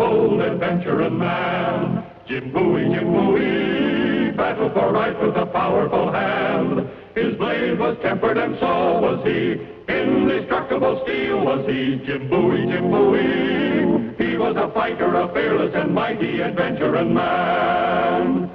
bold adventuring man. Jim Bowie, battled for right with a powerful hand. His blade was tempered and so was he. Indestructible steel was he. Jim Bowie, he was a fighter, a fearless and mighty adventuring man.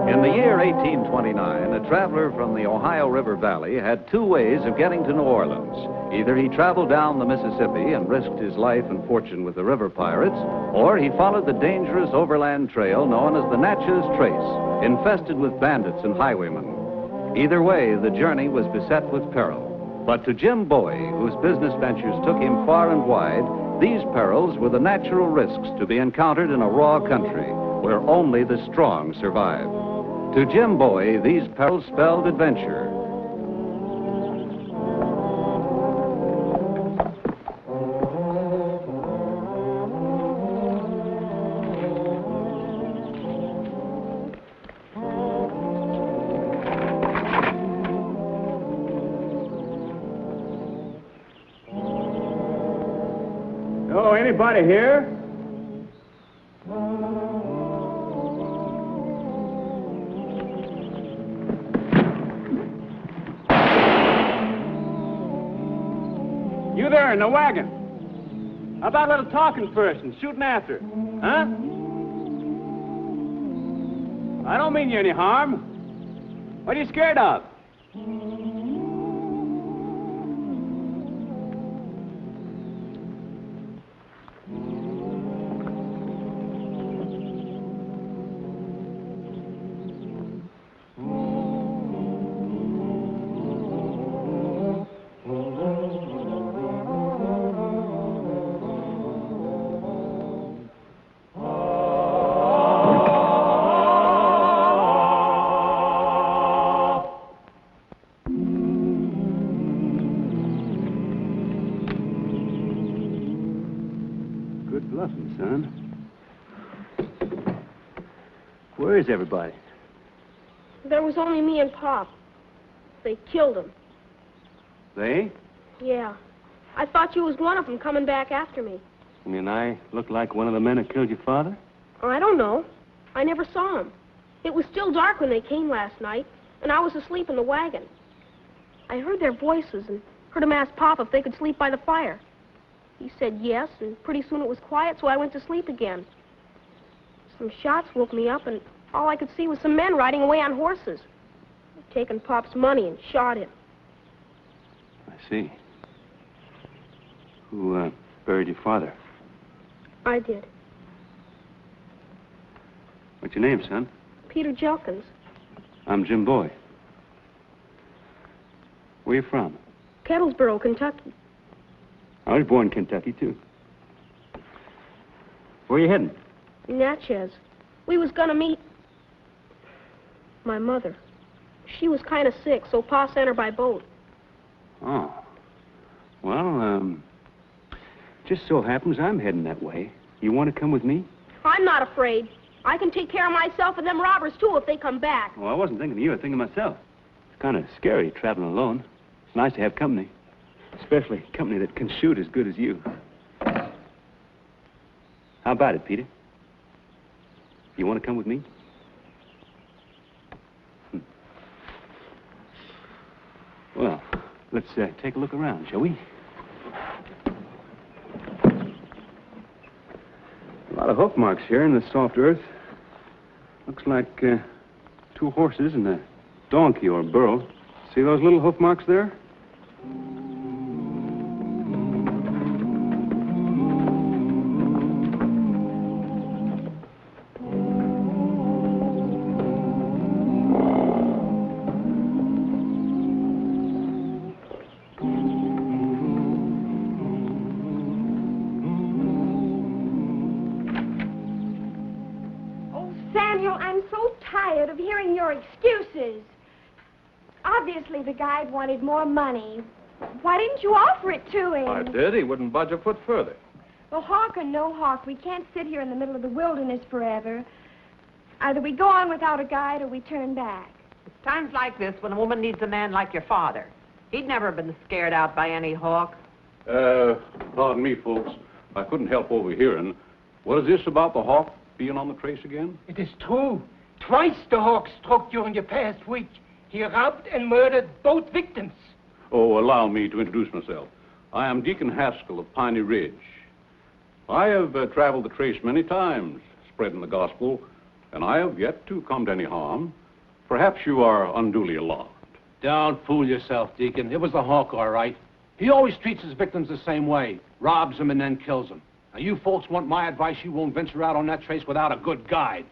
In the year 1829, a traveler from the Ohio River Valley had two ways of getting to New Orleans. Either he traveled down the Mississippi and risked his life and fortune with the river pirates, or he followed the dangerous overland trail known as the Natchez Trace, infested with bandits and highwaymen. Either way, the journey was beset with peril. But to Jim Bowie, whose business ventures took him far and wide, these perils were the natural risks to be encountered in a raw country where only the strong survive. To Jim Bowie, these perils spelled adventure. Hello, anybody here? You there in the wagon? How about a little talking first and shooting after? Huh? I don't mean you any harm. What are you scared of? Good bluffing, son. Where is everybody? There was only me and Pop. They killed him. They? Yeah. I thought you was one of them coming back after me. You mean I look like one of the men who killed your father? Oh, I don't know. I never saw him. It was still dark when they came last night, and I was asleep in the wagon. I heard their voices and heard them ask Pop if they could sleep by the fire. He said yes, and pretty soon it was quiet, so I went to sleep again. Some shots woke me up, and all I could see was some men riding away on horses. They'd taken Pop's money and shot him. I see. Who buried your father? I did. What's your name, son? Peter Jelkins. I'm Jim Bowie. Where you from? Kettlesboro, Kentucky. I was born in Kentucky, too. Where you heading? Natchez. We was gonna meet my mother. She was kind of sick, so Pa sent her by boat. Oh. Well, just so happens I'm heading that way. You want to come with me? I'm not afraid. I can take care of myself and them robbers, too, if they come back. Well, I wasn't thinking of you. I was thinking of myself. It's kind of scary traveling alone. It's nice to have company. Especially company that can shoot as good as you. How about it, Peter? You want to come with me? Well, let's take a look around, shall we? A lot of hoof marks here in the soft earth. Looks like 2 horses and a donkey or burro. See those little hoof marks there? Excuses. Obviously, the guide wanted more money. Why didn't you offer it to him? I did. He wouldn't budge a foot further. Well, hawk or no hawk, we can't sit here in the middle of the wilderness forever. Either we go on without a guide or we turn back. Times like this, when a woman needs a man like your father. He'd never been scared out by any hawk. Pardon me, folks. I couldn't help overhearing. What is this about the hawk being on the trace again? It is true. Twice the hawk struck during the past week. He robbed and murdered both victims. Oh, allow me to introduce myself. I am Deacon Haskell of Piney Ridge. I have traveled the trace many times, spreading the gospel, and I have yet to come to any harm. Perhaps you are unduly alarmed. Don't fool yourself, Deacon. It was the hawk, all right. He always treats his victims the same way. Robs them and then kills them. Now, you folks want my advice, you won't venture out on that trace without a good guide.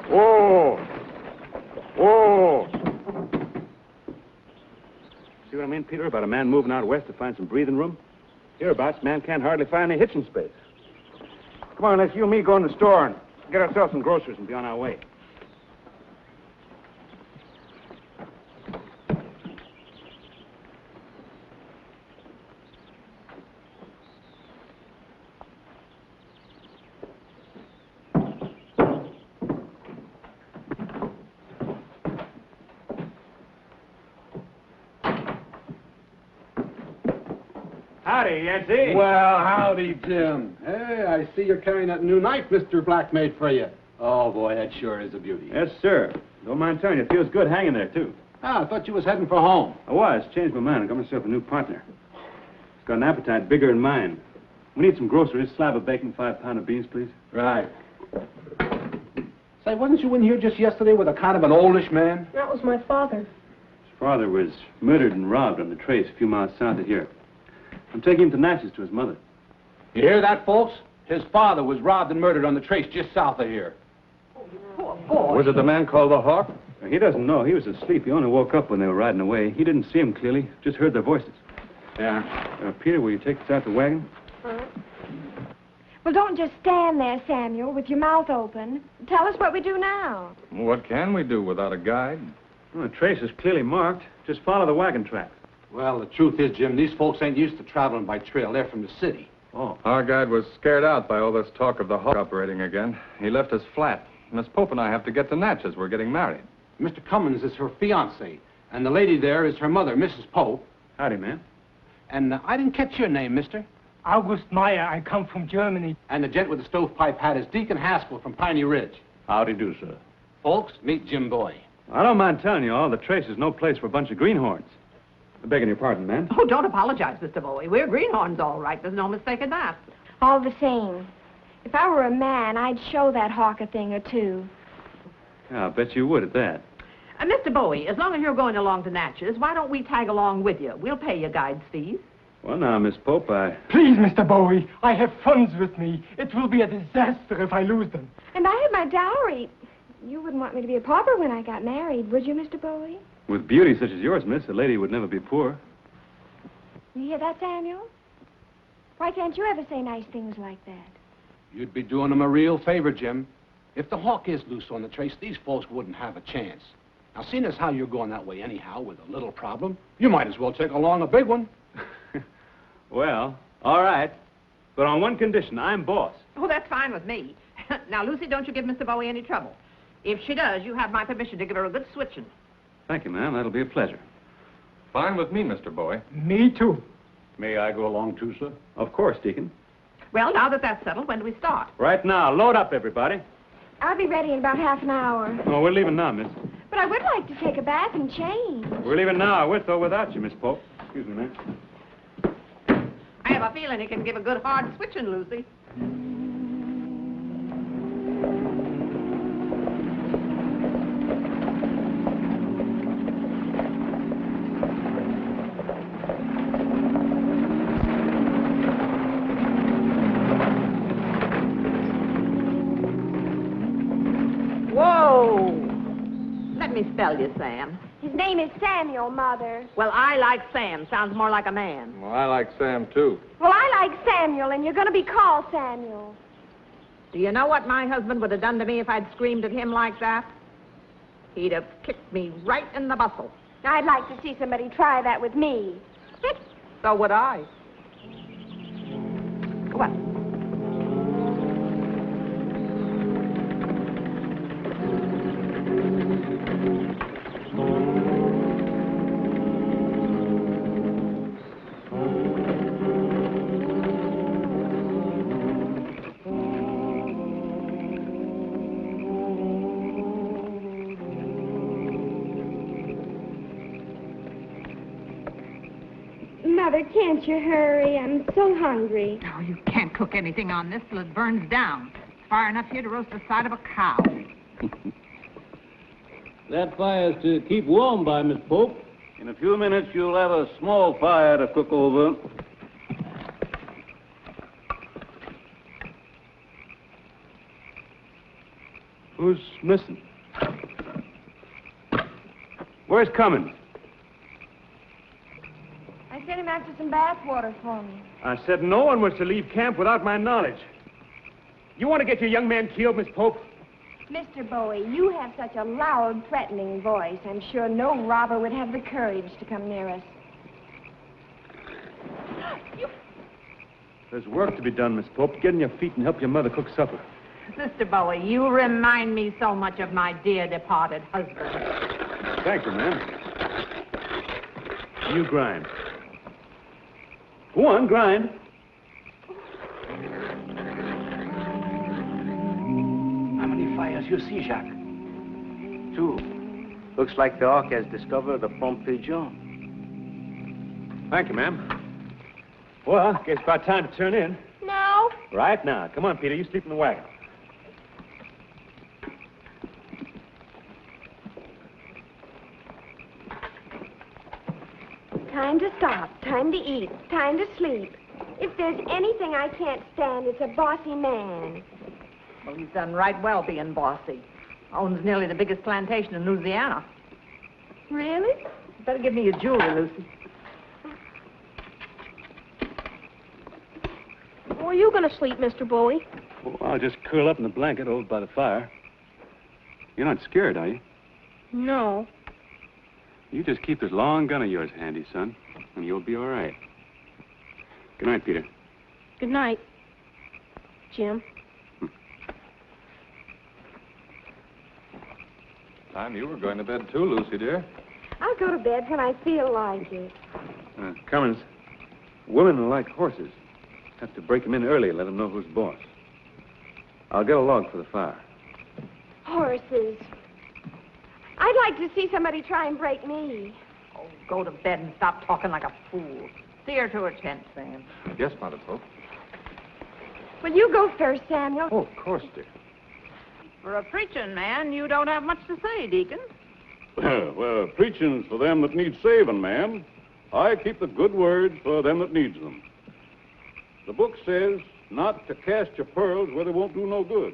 Whoa! Whoa! See what I mean, Peter, about a man moving out west to find some breathing room? Hereabouts, man can't hardly find any hitching space. Come on, let's you and me go in the store and get ourselves some groceries and be on our way. Howdy, Yancy. Well, howdy, Jim. Hey, I see you're carrying that new knife Mr. Black made for you. Oh, boy, that sure is a beauty. Yes, sir. Don't mind telling you, it feels good hanging there, too. Ah, I thought you was heading for home. I was. Changed my mind. I got myself a new partner. He's got an appetite bigger than mine. We need some groceries. Slab of bacon, 5 pound of beans, please. Right. Say, wasn't you in here just yesterday with a kind of an oldish man? That was my father. His father was murdered and robbed on the trace a few miles south of here. I'm taking him to Natchez to his mother. You hear that, folks? His father was robbed and murdered on the trace just south of here. Poor boy. Was it the man called the hawk? He doesn't know. He was asleep. He only woke up when they were riding away. He didn't see him clearly, just heard their voices. Yeah. Peter, will you take us out the wagon? Well, don't just stand there, Samuel, with your mouth open. Tell us what we do now. What can we do without a guide? Well, the trace is clearly marked. Just follow the wagon tracks. Well, the truth is, Jim, these folks ain't used to traveling by trail. They're from the city. Oh. Our guide was scared out by all this talk of the hawk operating again. He left us flat. Miss Pope and I have to get to Natchez. We're getting married. Mr. Cummins is her fiancé, and the lady there is her mother, Mrs. Pope. Howdy, man. And I didn't catch your name, mister. August Meyer, I come from Germany. And the gent with the stovepipe hat is Deacon Haskell from Piney Ridge. Howdy do, sir. Folks, meet Jim Bowie. I don't mind telling you all, the trace is no place for a bunch of greenhorns. I'm begging your pardon, ma'am. Oh, don't apologize, Mr. Bowie. We're greenhorns, all right. There's no mistake in that. All the same, if I were a man, I'd show that hawk a thing or two. Yeah, I'll bet you would at that. Mr. Bowie, as long as you're going along to Natchez, why don't we tag along with you? We'll pay your guide's fees. Well, now, Miss Pope, Please, Mr. Bowie, I have funds with me. It will be a disaster if I lose them. And I have my dowry. You wouldn't want me to be a pauper when I got married, would you, Mr. Bowie? With beauty such as yours, miss, a lady would never be poor. You hear that, Samuel? Why can't you ever say nice things like that? You'd be doing them a real favor, Jim. If the hawk is loose on the trace, these folks wouldn't have a chance. Now, seeing as how you're going that way anyhow with a little problem, you might as well take along a big one. Well, all right. But on one condition, I'm boss. Oh, that's fine with me. Now, Lucy, don't you give Mr. Bowie any trouble. If she does, you have my permission to give her a good switching. Thank you, ma'am. That'll be a pleasure. Fine with me, Mr. Bowie. Me too. May I go along too, sir? Of course, Deacon. Well, now that that's settled, when do we start? Right now. Load up, everybody. I'll be ready in about half an hour. No, we're leaving now, miss. But I would like to take a bath and change. We're leaving now, with or without you, Miss Pope. Excuse me, ma'am. I have a feeling you can give a good hard switching, Lucy. Whoa! Let me spell you, Sam. His name is Samuel, Mother. Well, I like Sam. Sounds more like a man. Well, I like Sam, too. Well, I like Samuel, and you're going to be called Samuel. Do you know what my husband would have done to me if I'd screamed at him like that? He'd have kicked me right in the bustle. I'd like to see somebody try that with me. So would I. Go on. Mother, can't you hurry? I'm so hungry. Oh, you can't cook anything on this till it burns down. It's far enough here to roast the side of a cow. That fire's to keep warm by, Miss Pope. In a few minutes, you'll have a small fire to cook over. Who's missing? Where's Cummins? I sent him after some bath water for me. I said no one was to leave camp without my knowledge. You want to get your young man killed, Miss Pope? Mr. Bowie, you have such a loud, threatening voice. I'm sure no robber would have the courage to come near us. There's work to be done, Miss Pope. Get on your feet and help your mother cook supper. Mr. Bowie, you remind me so much of my dear departed husband. Thank you, ma'am. You grind. Go on, grind. How many fires you see, Jacques? 2. Looks like the hawk has discovered the Pompe Pigeon. Thank you, ma'am. Well, guess it's about time to turn in. No. Right now. Come on, Peter. You sleep in the wagon. Time to stop, time to eat, time to sleep. If there's anything I can't stand, it's a bossy man. Well, he's done right well being bossy. Owns nearly the biggest plantation in Louisiana. Really? You better give me your jewelry, Lucy. Where are you going to sleep, Mr. Bowie? Oh, I'll just curl up in the blanket over by the fire. You're not scared, are you? No. You just keep this long gun of yours handy, son, and you'll be all right. Good night, Peter. Good night, Jim. Time you were going to bed too, Lucy, dear. I'll go to bed when I feel like it. Cummins, women are like horses. Have to break them in early and let them know who's boss. I'll get a log for the fire. Horses. I'd like to see somebody try and break me. Oh, go to bed and stop talking like a fool. See her to her tent, Sam. Yes, Mother Pope. Well, you go first, Samuel. Oh, of course, dear. For a preaching man, you don't have much to say, Deacon. Well, preaching's for them that need saving, ma'am. I keep the good words for them that needs them. The book says not to cast your pearls where they won't do no good.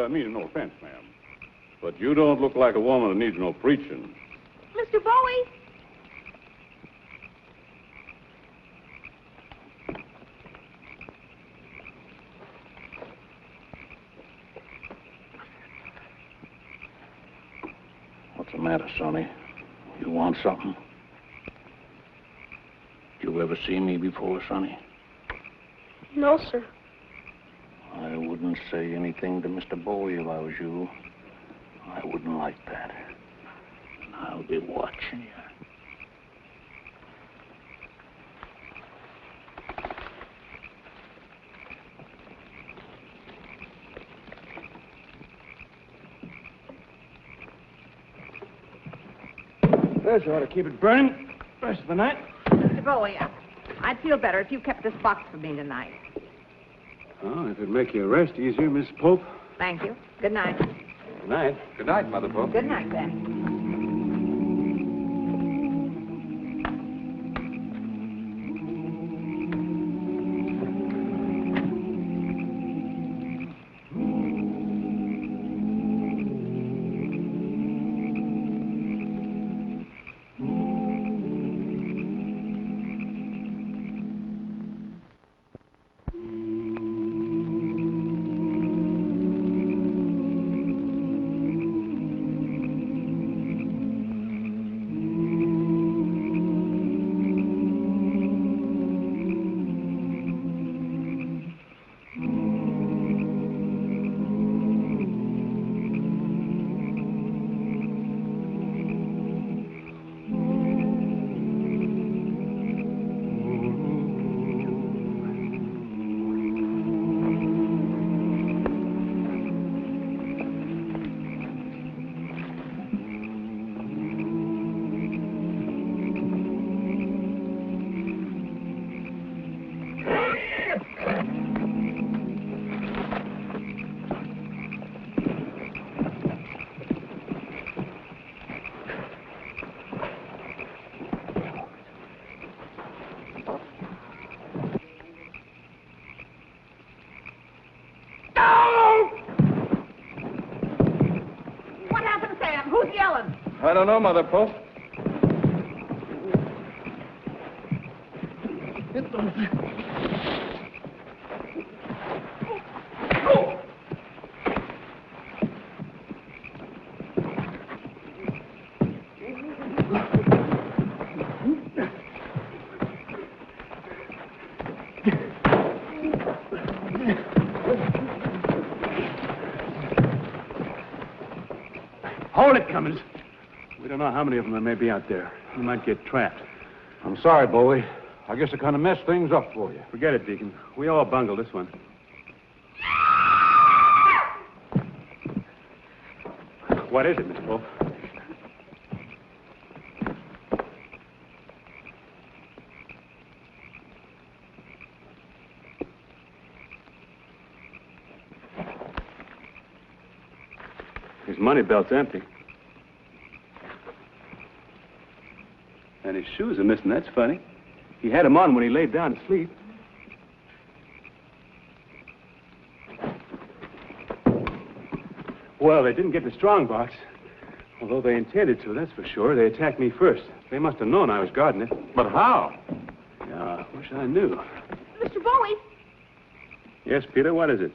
Meaning no offense, ma'am. But you don't look like a woman that needs no preaching. Mr. Bowie? What's the matter, Sonny? You want something? You ever see me before, Sonny? No, sir. I wouldn't say anything to Mr. Bowie if I was you. I wouldn't like that. And I'll be watching you. There's ought to keep it burning the rest of the night. Mr. Bowie, I'd feel better if you kept this box for me tonight. Oh, if it'd make your rest easier, Miss Pope. Thank you. Good night. Good night. Good night, Mother Pope. Good night, then. telling? I don't know, Mother Pope. Hold it, Cummins. We don't know how many of them there may be out there. You might get trapped. I'm sorry, Bowie. I guess I kind of messed things up for you. Forget it, Deacon. We all bungled this one. What is it, Miss Pope? His money belt's empty. And his shoes are missing. That's funny. He had them on when he laid down to sleep. Well, they didn't get the strong box. Although they intended to, that's for sure. They attacked me first. They must have known I was guarding it. But how? Yeah, I wish I knew. Mr. Bowie, Yes, Peter, what is it?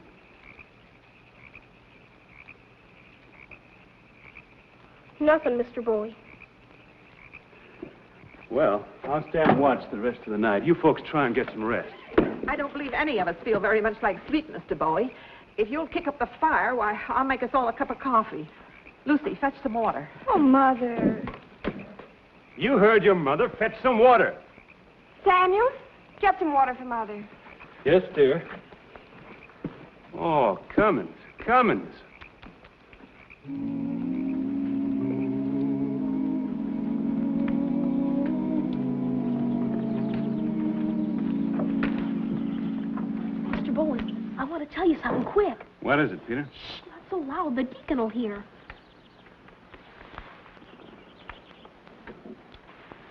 nothing, Mr. Bowie. Well, I'll stand watch the rest of the night. You folks try and get some rest. I don't believe any of us feel very much like sleep, Mr. Bowie. If you'll kick up the fire, why, I'll make us all a cup of coffee. Lucy, fetch some water. Oh, Mother. You heard your mother. Fetch some water. Samuel, get some water for Mother. Yes, dear. Oh, Cummins. Cummins. Mr. Bowie, I want to tell you something quick. What is it, Peter? Shh, not so loud. The deacon will hear.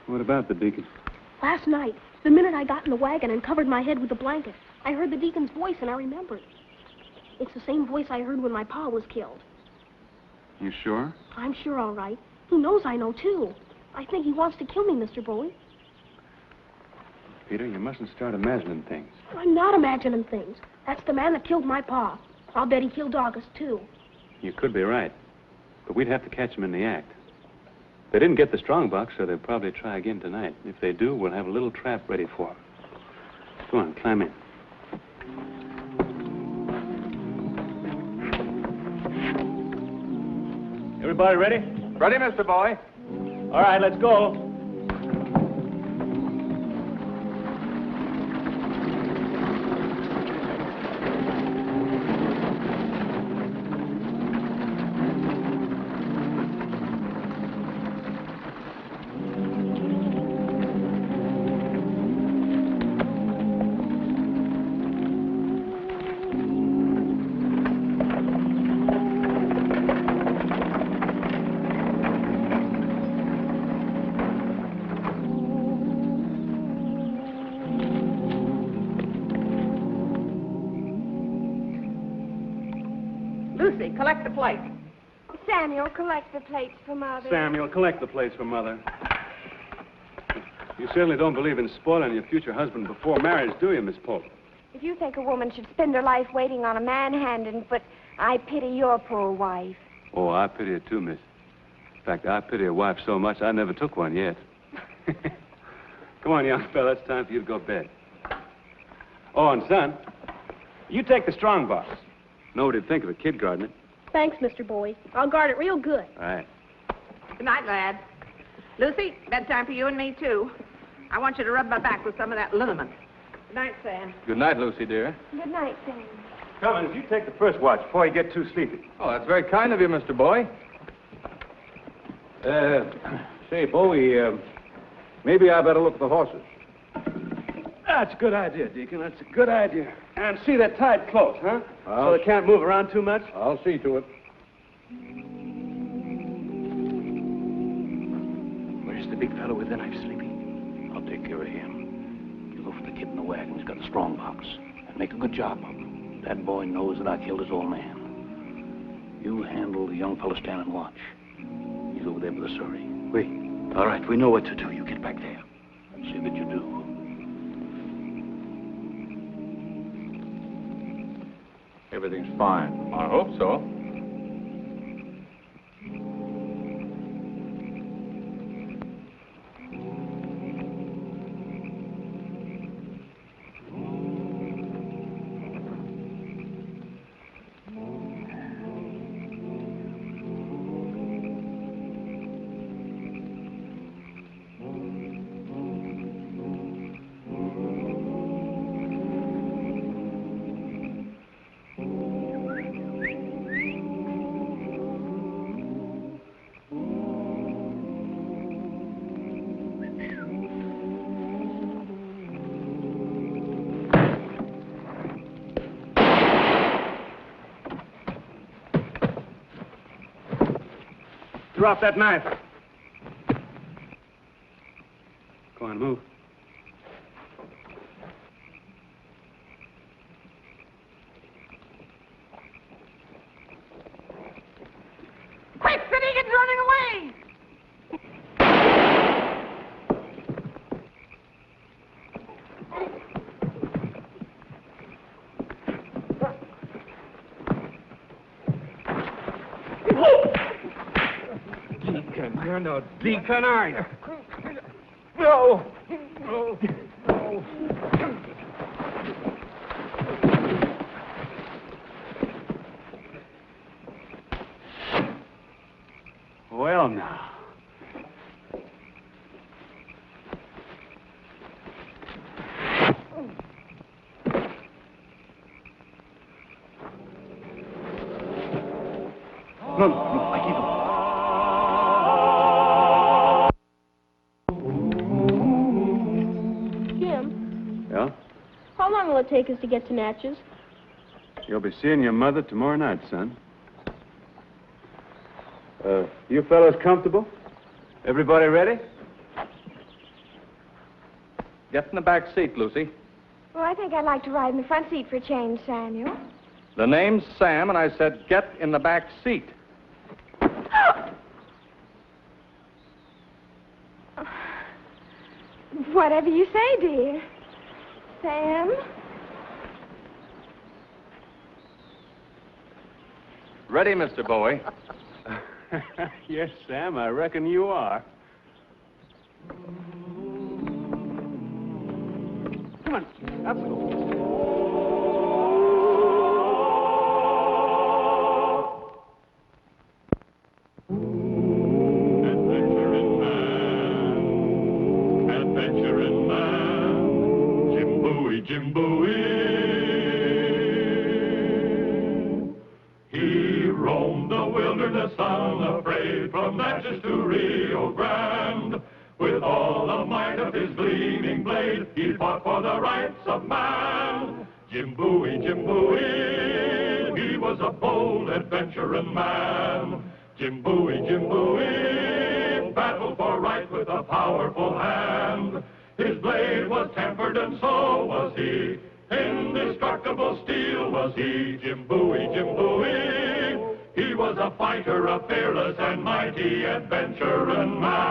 What about the deacon? Last night, the minute I got in the wagon and covered my head with the blanket, I heard the deacon's voice and I remembered. It's the same voice I heard when my pa was killed. You sure? I'm sure, all right. He knows I know, too. I think he wants to kill me, Mr. Bowie. Peter, you mustn't start imagining things. I'm not imagining things. That's the man that killed my pa. I'll bet he killed August, too. You could be right. But we'd have to catch him in the act. They didn't get the strong box, so they'll probably try again tonight. If they do, we'll have a little trap ready for them. Go on, climb in. Everybody ready? Ready, Mr. Bowie? All right, let's go. Lucy, collect the plate. Samuel, collect the plates for Mother. Samuel, collect the plates for Mother. You certainly don't believe in spoiling your future husband before marriage, do you, Miss Pope? If you think a woman should spend her life waiting on a man hand and foot, I pity your poor wife. Oh, I pity her too, miss. In fact, I pity a wife so much I never took one yet. Come on, young fella, it's time for you to go to bed. Oh, and son, you take the strong box. Nobody'd think of a kid guarding it. Thanks, Mr. Bowie. I'll guard it real good. All right. Good night, lads. Lucy, bedtime for you and me, too. I want you to rub my back with some of that liniment. Good night, Sam. Good night, Lucy, dear. Good night, Sam. Cummins, you take the first watch before you get too sleepy. Oh, that's very kind of you, Mr. Bowie. Say, Bowie, maybe I better look at the horses. That's a good idea, Deacon. That's a good idea. And see, they're tied close, huh? I'll- So they can't move around too much? I'll see to it. Where's the big fellow with the knife, Sleepy? I'll take care of him. You go for the kid in the wagon. He's got a strong box. And make a good job of him. That boy knows that I killed his old man. You handle the young fellow standing watch. He's over there there with the Surrey. Oui. All right, we know what to do. You get back there. And see that you do. Everything's fine. I hope so. Drop that knife. Go on, move. Quick, Finnegan's running away! You're no deacon, are you? No. No. No. Well, now. No, I keep him. Yeah? How long will it take us to get to Natchez? You'll be seeing your mother tomorrow night, son. You fellas comfortable? Everybody ready? Get in the back seat, Lucy. Well, I think I'd like to ride in the front seat for a change, Samuel. The name's Sam, and I said get in the back seat. Whatever you say, dear. Sam? Ready, Mr. Bowie? Yes, Sam, I reckon you are. Come on, up we go. Adventuring man, Jim Bowie, Jim Bowie. He roamed the wilderness unafraid, from Natchez to Rio Grande. With all the might of his gleaming blade, he fought for the rights of man. Jim Bowie, Jim Bowie, he was a bold adventuring man. Jim Bowie, battled for right with a powerful hand. His blade was tempered and so was he. Indestructible steel was he. Jim Bowie, he was a fighter, a fearless and mighty adventuring man.